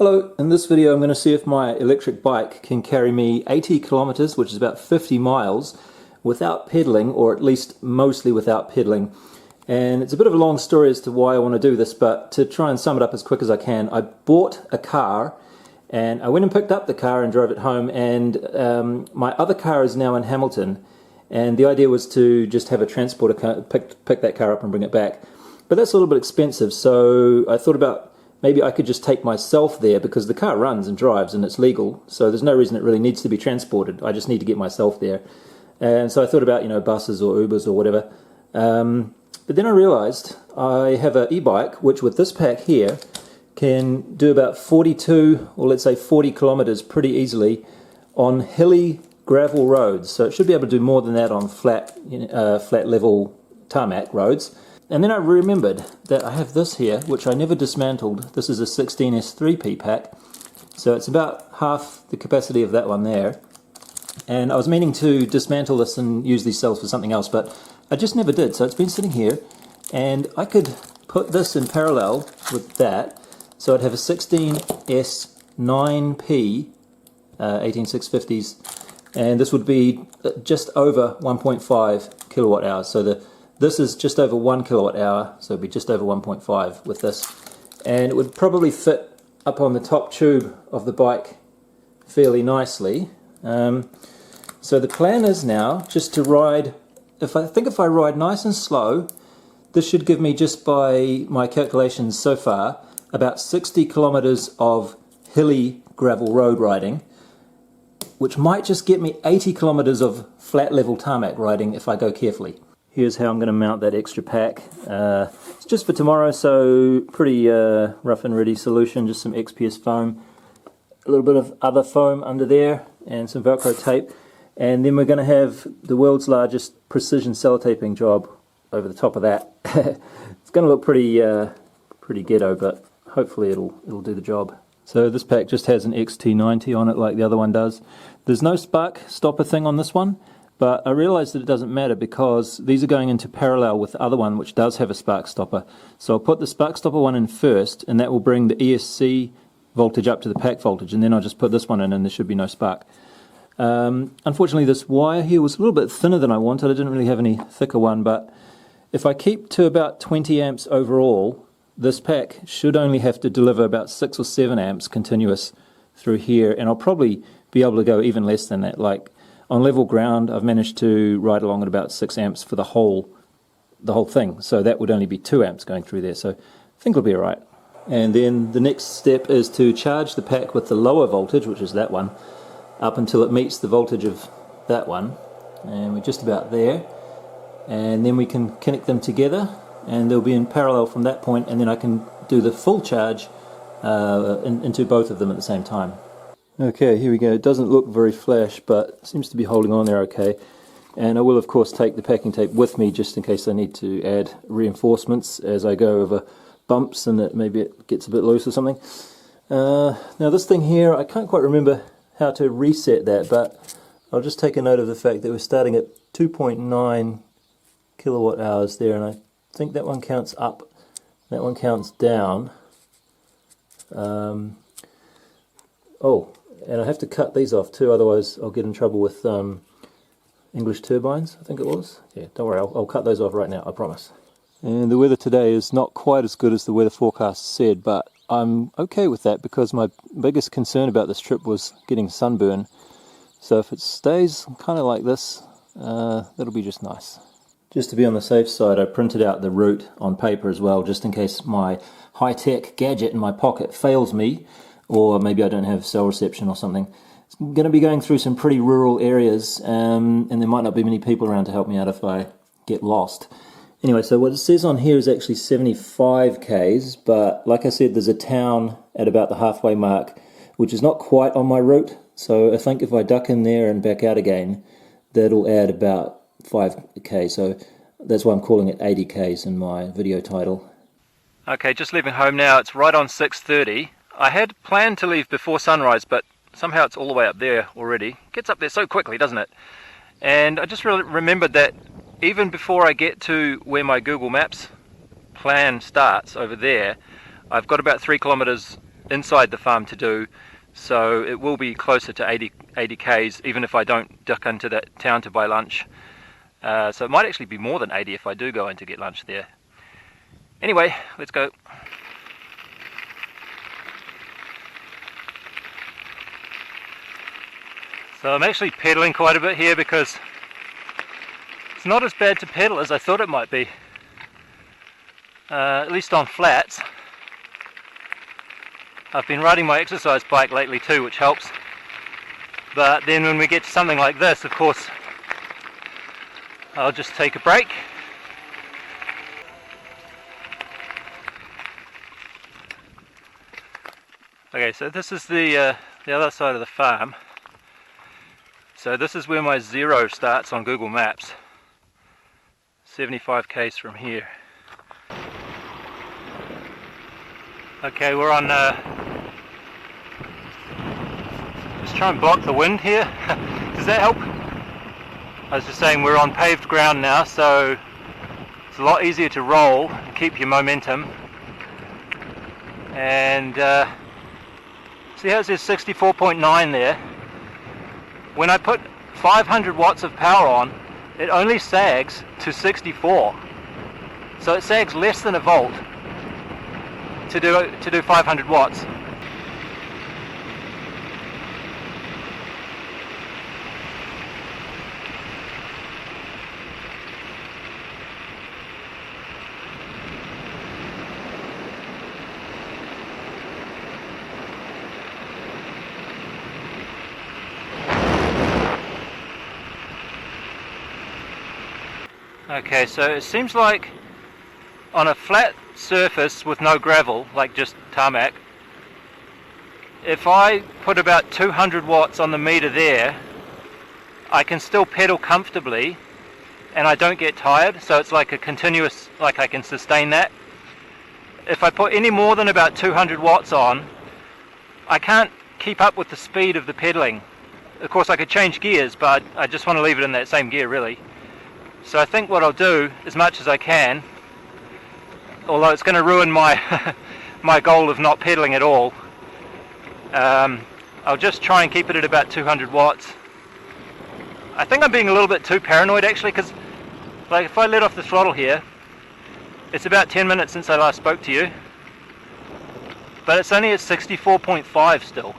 Hello, in this video I'm going to see if my electric bike can carry me 80 kilometers, which is about 50 miles, without pedaling, or at least mostly without pedaling. And it's a bit of a long story as to why I want to do this, but to try and sum it up as quick as I can, I bought a car and I went and picked up the car and drove it home, and my other car is now in Hamilton, and the idea was to just have a transporter pick that car up and bring it back. But that's a little bit expensive, so I thought about maybe I could just take myself there, because the car runs and drives and it's legal, so there's no reason it really needs to be transported. I just need to get myself there. And so I thought about, buses or Ubers or whatever. But then I realized I have an e-bike, which with this pack here can do about 42, or let's say 40 kilometers pretty easily on hilly gravel roads. So it should be able to do more than that on flat level tarmac roads. And then I remembered that I have this here, which I never dismantled. This is a 16S3P pack, so it's about half the capacity of that one there. And I was meaning to dismantle this and use these cells for something else, but I just never did. So it's been sitting here, and I could put this in parallel with that. So I'd have a 16S9P 18650s, and this would be just over 1.5 kilowatt hours. So this is just over 1 kilowatt hour, so it'd be just over 1.5 with this. And it would probably fit up on the top tube of the bike fairly nicely. So the plan is now just to ride, if I ride nice and slow, this should give me, just by my calculations so far, about 60 kilometers of hilly gravel road riding, which might just get me 80 kilometers of flat level tarmac riding if I go carefully. Here's how I'm going to mount that extra pack. It's just for tomorrow, so pretty rough and ready solution, just some XPS foam, a little bit of other foam under there, and some Velcro tape. And then we're going to have the world's largest precision sellotaping job over the top of that. It's going to look pretty ghetto, but hopefully it'll do the job. So this pack just has an XT90 on it like the other one does. There's no spark stopper thing on this one, but I realized that it doesn't matter because these are going into parallel with the other one, which does have a spark stopper. So I'll put the spark stopper one in first, and that will bring the ESC voltage up to the pack voltage, and then I'll just put this one in and there should be no spark. Unfortunately, this wire here was a little bit thinner than I wanted. I didn't really have any thicker one, but if I keep to about 20 amps overall, this pack should only have to deliver about 6 or 7 amps continuous through here, and I'll probably be able to go even less than that. Like on level ground, I've managed to ride along at about 6 amps for the whole thing, so that would only be 2 amps going through there, so I think it'll be alright. And then the next step is to charge the pack with the lower voltage, which is that one, up until it meets the voltage of that one, and we're just about there. And then we can connect them together, and they'll be in parallel from that point, and then I can do the full charge into both of them at the same time. Okay, here we go. It doesn't look very flash, but seems to be holding on there okay. And I will of course take the packing tape with me just in case I need to add reinforcements as I go over bumps and maybe it gets a bit loose or something. Now this thing here, I can't quite remember how to reset that, but I'll just take a note of the fact that we're starting at 2.9 kilowatt hours there, and I think that one counts up, that one counts down. Oh, and I have to cut these off too, otherwise I'll get in trouble with English turbines, I think it was. Yeah, don't worry, I'll cut those off right now, I promise. And the weather today is not quite as good as the weather forecast said, but I'm okay with that because my biggest concern about this trip was getting sunburn. So if it stays kind of like this, that'll be just nice. Just to be on the safe side, I printed out the route on paper as well, just in case my high-tech gadget in my pocket fails me, or maybe I don't have cell reception or something. It's going to be going through some pretty rural areas, and there might not be many people around to help me out if I get lost. Anyway, so what it says on here is actually 75 k's, but like I said, there's a town at about the halfway mark, which is not quite on my route, so I think if I duck in there and back out again, that'll add about 5k, so that's why I'm calling it 80 k's in my video title. Okay, just leaving home now. It's right on 6:30. I had planned to leave before sunrise, but somehow it's all the way up there already. It gets up there so quickly, doesn't it? And I just really remembered that even before I get to where my Google Maps plan starts over there, I've got about 3 kilometers inside the farm to do, so it will be closer to 80 k's even if I don't duck into that town to buy lunch. So it might actually be more than 80 if I do go in to get lunch there. Anyway, let's go. So I'm actually pedaling quite a bit here because it's not as bad to pedal as I thought it might be. At least on flats. I've been riding my exercise bike lately too, which helps. But then when we get to something like this, of course, I'll just take a break. Okay, so this is the other side of the farm. So this is where my zero starts on Google Maps. 75 k's from here. Okay, we're on, just try and block the wind here. Does that help? I was just saying we're on paved ground now, so it's a lot easier to roll and keep your momentum. And see how it says 64.9 there? When I put 500 watts of power on, it only sags to 64. So it sags less than a volt to do 500 watts. Okay, so it seems like on a flat surface with no gravel, like just tarmac, if I put about 200 watts on the meter there, I can still pedal comfortably and I don't get tired, so it's like a continuous, like I can sustain that. If I put any more than about 200 watts on, I can't keep up with the speed of the pedaling. Of course I could change gears, but I just want to leave it in that same gear really. So I think what I'll do, as much as I can, although it's going to ruin my my goal of not pedaling at all, I'll just try and keep it at about 200 watts. I think I'm being a little bit too paranoid actually, because like if I let off the throttle here, it's about 10 minutes since I last spoke to you, but it's only at 64.5 still.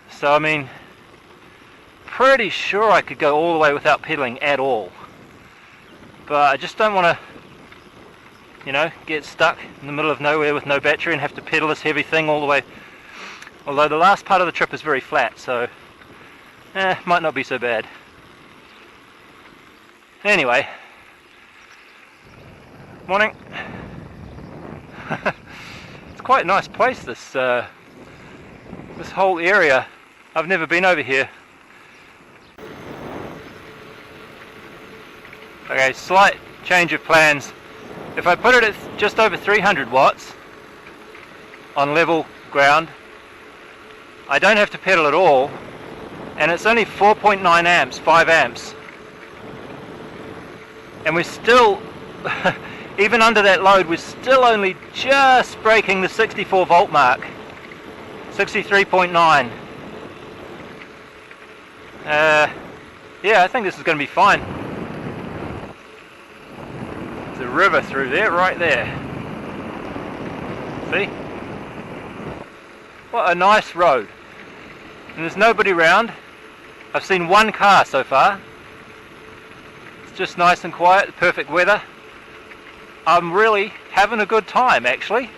So I mean, pretty sure I could go all the way without pedaling at all, but I just don't want to, you know, get stuck in the middle of nowhere with no battery and have to pedal this heavy thing all the way. Although the last part of the trip is very flat, so might not be so bad. Anyway, morning. It's quite a nice place, this this whole area. I've never been over here. Okay, slight change of plans. If I put it at just over 300 watts on level ground, I don't have to pedal at all, and it's only 4.9 amps, 5 amps. And we're still, even under that load, we're still only just breaking the 64 volt mark. 63.9. Yeah, I think this is going to be fine. The river through there, right there. See? What a nice road. And there's nobody around. I've seen one car so far. It's just nice and quiet, the perfect weather. I'm really having a good time actually.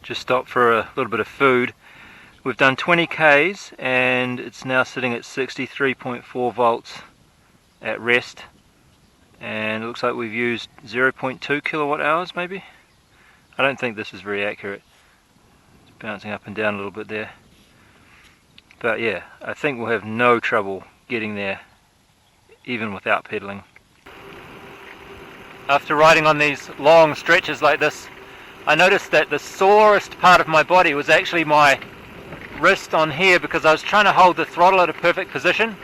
Just stopped for a little bit of food. We've done 20 k's and it's now sitting at 63.4 volts at rest. And it looks like we've used 0.2 kilowatt hours maybe. I don't think this is very accurate. It's bouncing up and down a little bit there. But yeah, I think we'll have no trouble getting there even without pedaling. After riding on these long stretches like this, I noticed that the sorest part of my body was actually my wrist on here, because I was trying to hold the throttle at a perfect position.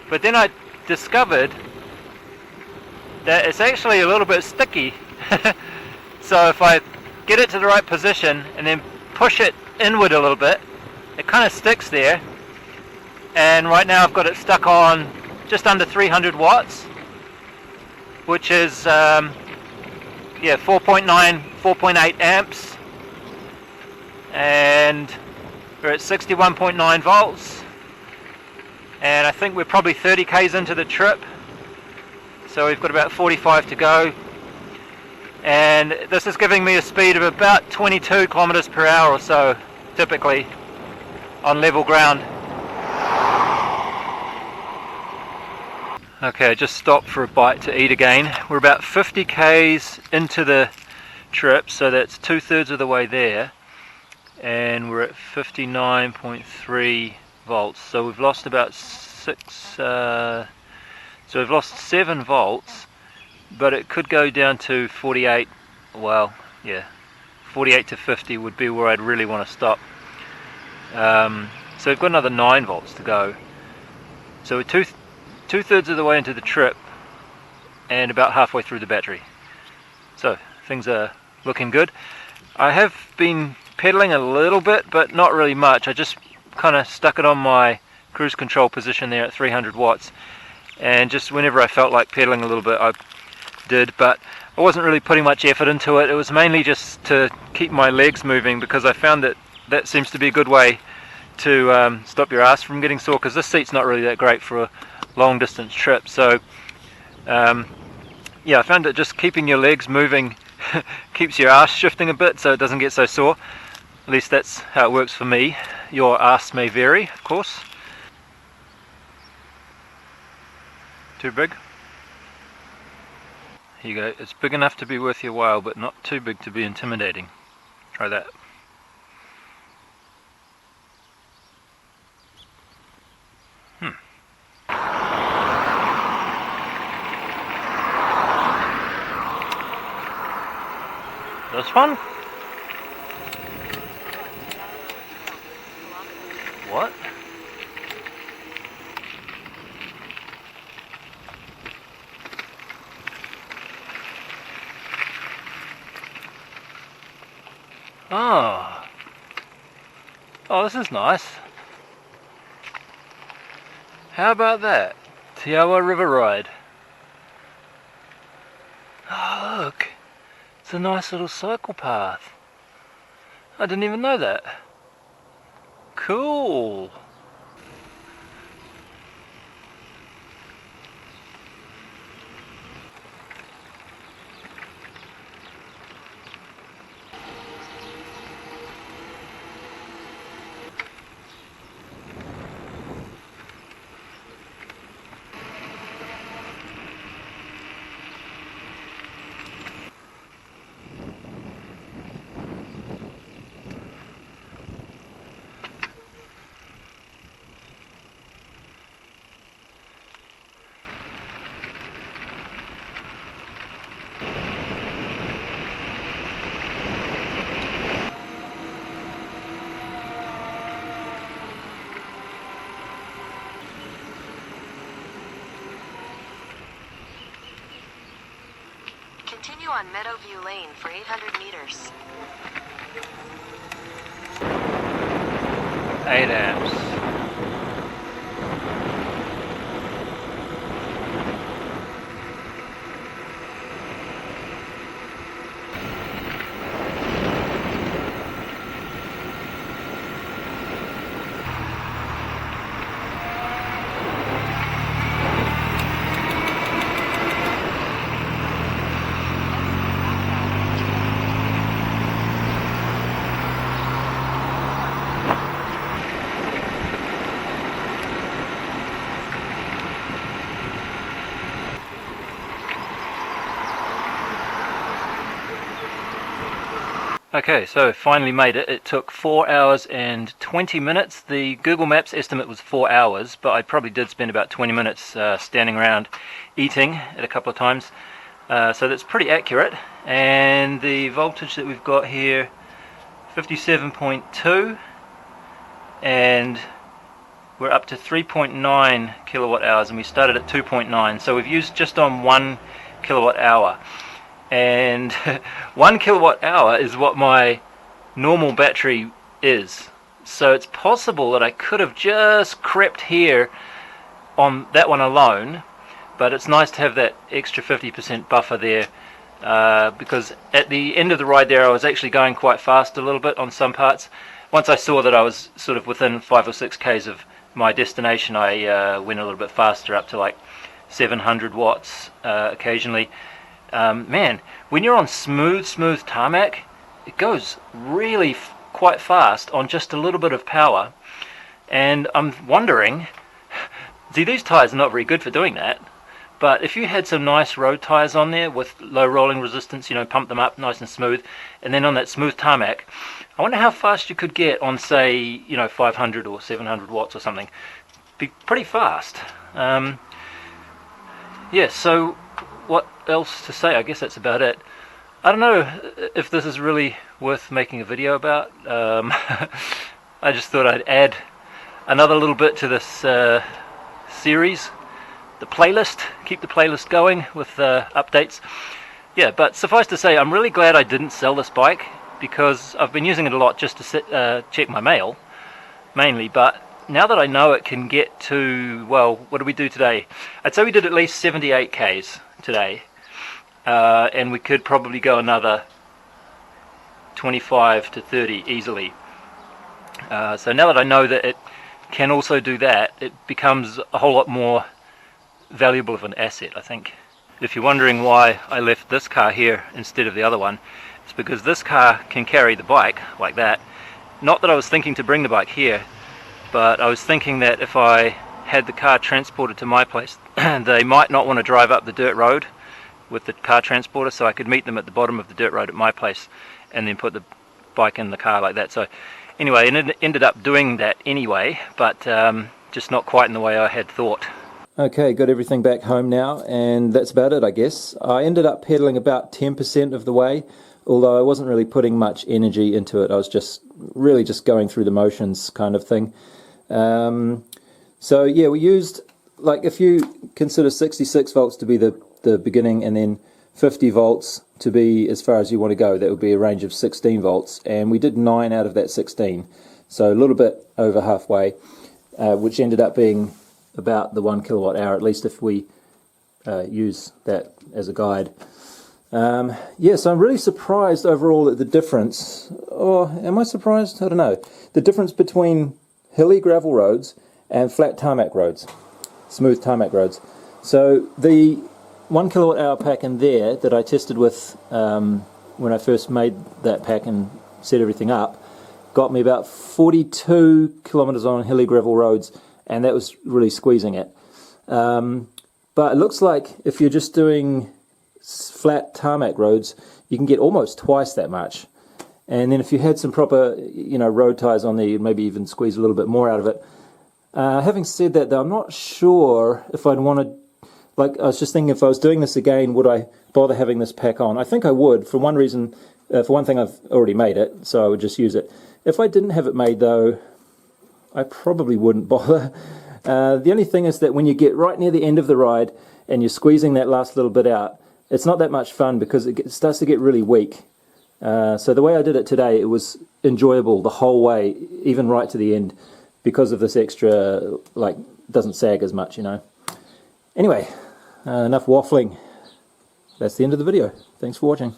But then I discovered that it's actually a little bit sticky. So if I get it to the right position and then push it inward a little bit, it kind of sticks there. And right now I've got it stuck on just under 300 watts, which is 4.9, 4.8 amps, and we're at 61.9 volts, and I think we're probably 30 k's into the trip, so we've got about 45 to go, and this is giving me a speed of about 22 kilometers per hour or so, typically on level ground. Okay, I just stopped for a bite to eat again. We're about 50 k's into the trip, so that's 2/3 of the way there, and we're at 59.3 volts. So we've lost about 7 volts, but it could go down to 48. Well, yeah, 48 to 50 would be where I'd really want to stop. So we've got another 9 volts to go. So we're 2/3 of the way into the trip and about halfway through the battery. So things are looking good. I have been pedaling a little bit, but not really much. I just kind of stuck it on my cruise control position there at 300 watts, and just whenever I felt like pedaling a little bit I did, but I wasn't really putting much effort into it. It was mainly just to keep my legs moving, because I found that that seems to be a good way to stop your ass from getting sore, because this seat's not really that great for a long distance trip. So yeah, I found that just keeping your legs moving keeps your ass shifting a bit so it doesn't get so sore. At least that's how it works for me. Your ass may vary, of course. Too big? Here you go. It's big enough to be worth your while, but not too big to be intimidating. Try that. This one? What? Oh. Oh, this is nice. How about that? Te Awa River Ride. Oh, look. It's a nice little cycle path. I didn't even know that. Cool. Continue on Meadowview Lane for 800 meters. 8 amps. Okay, so finally made it. It took 4 hours and 20 minutes. The Google Maps estimate was 4 hours, but I probably did spend about 20 minutes standing around eating at a couple of times. So that's pretty accurate. And the voltage that we've got here, 57.2, and we're up to 3.9 kilowatt hours, and we started at 2.9, so we've used just on 1 kilowatt hour. and 1 kilowatt hour is what my normal battery is. So it's possible that I could have just crept here on that one alone, but it's nice to have that extra 50% buffer there, because at the end of the ride there I was actually going quite fast a little bit on some parts. Once I saw that I was sort of within 5 or 6 k's of my destination, I went a little bit faster, up to like 700 watts occasionally. Man, when you're on smooth tarmac, it goes really quite fast on just a little bit of power. And I'm wondering, see, these tires are not very good for doing that, but if you had some nice road tires on there with low rolling resistance, you know, pump them up nice and smooth, and then on that smooth tarmac, I wonder how fast you could get on, say, you know, 500 or 700 watts or something. Be pretty fast. Yeah, so what else to say? I guess that's about it. I don't know if this is really worth making a video about. I just thought I'd add another little bit to this series, the playlist, keep the playlist going with updates. Yeah, but suffice to say, I'm really glad I didn't sell this bike, because I've been using it a lot just to check my mail, mainly, but now that I know it can get to, well, what did we do today? I'd say we did at least 78 k's today, and we could probably go another 25 to 30 easily. So now that I know that it can also do that, it becomes a whole lot more valuable of an asset, I think. If you're wondering why I left this car here instead of the other one, it's because this car can carry the bike like that. Not that I was thinking to bring the bike here, but I was thinking that if I had the car transported to my place, they might not want to drive up the dirt road with the car transporter, so I could meet them at the bottom of the dirt road at my place and then put the bike in the car like that. So anyway, it ended up doing that anyway, but just not quite in the way I had thought. Okay, got everything back home now, and that's about it, I guess. I ended up pedaling about 10% of the way, although I wasn't really putting much energy into it. I was just really just going through the motions kind of thing. So yeah, we used, like, if you consider 66 volts to be the beginning, and then 50 volts to be as far as you want to go, that would be a range of 16 volts, and we did 9 out of that 16, so a little bit over halfway, which ended up being about the 1 kilowatt hour, at least if we use that as a guide. Yeah, so I'm really surprised overall at the difference, or am I surprised? I don't know. The difference between hilly gravel roads and flat tarmac roads, smooth tarmac roads. So the 1 kilowatt hour pack in there that I tested with when I first made that pack and set everything up, got me about 42 kilometers on hilly gravel roads, and that was really squeezing it. But it looks like if you're just doing flat tarmac roads, you can get almost twice that much. And then if you had some proper, you know, road tires on there, you'd maybe even squeeze a little bit more out of it. Having said that, though, I'm not sure if I'd want to, like, I was just thinking, if I was doing this again, would I bother having this pack on? I think I would, for one reason. For one thing, I've already made it, so I would just use it. If I didn't have it made, though, I probably wouldn't bother. The only thing is that when you get right near the end of the ride and you're squeezing that last little bit out, it's not that much fun because it starts to get really weak. So the way I did it today, it was enjoyable the whole way, even right to the end, because of this extra, like, doesn't sag as much, you know. Anyway, enough waffling. That's the end of the video. Thanks for watching.